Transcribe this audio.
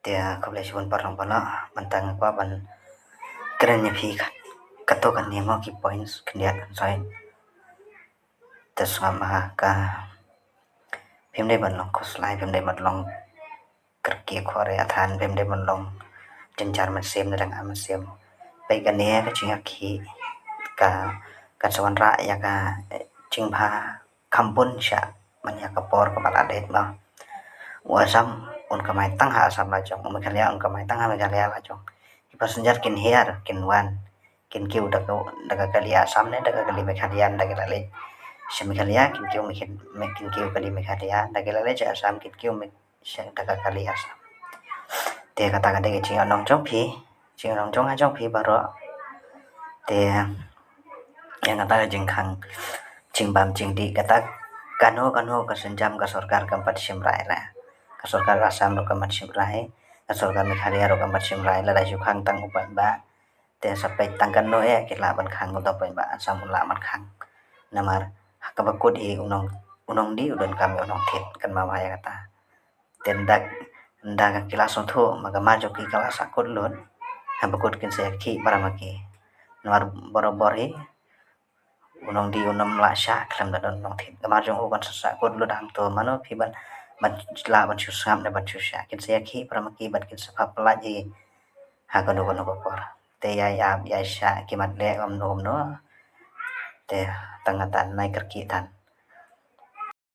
Dia boleh cuma parang bala bantang apa ban kerennya phi katokan ni mo ki points kendiat sai tasama ka phim đây ban long khoslai phim đây ban long kerki khore athan phim đây ban long jenjar mesim dan amesim baik kan ya kecing ki ka sawan ra ya ka cingpha kampun sya manya kapor kapal adet ma wasam un kamai tang ha asam la chong un khalia un kamai tang ha khalia la chong passenger kin here kin wan kin kiu daga kali asam ne daga kali mekhalian daga lale semikhalia kin kiu kali mekhalia daga lale cha asam kin kiu me daga kali asam te kata kata ke ching anong chong ha chong phi baro te yang kata jing khang ching bam ching di kata kano ka senjam ka sarkar kampat simrai la ka sarkar asam ro kampat simrai ka sarkar meghalaya ro kampat simrai la dai khang tang upai ba te sampai tangkan no ya kitla ban khang uta pai ba asam la man khang namar kabakut hi unong di udon kami unong thit kan mama ya kata tendak ndaga kilas thu maga majo ki kelas akut lun habakut kin se ki baramaki namar borobor hi unong di unam la sha klam da don nong thit gamar jong uban sa kut lu dang to mano phi ban la ban chu sam da ban chu sha kin se ki baramaki ban kin sa pala ji ha kono por te ya sha ki mat le om no te tangatan nai kerki tan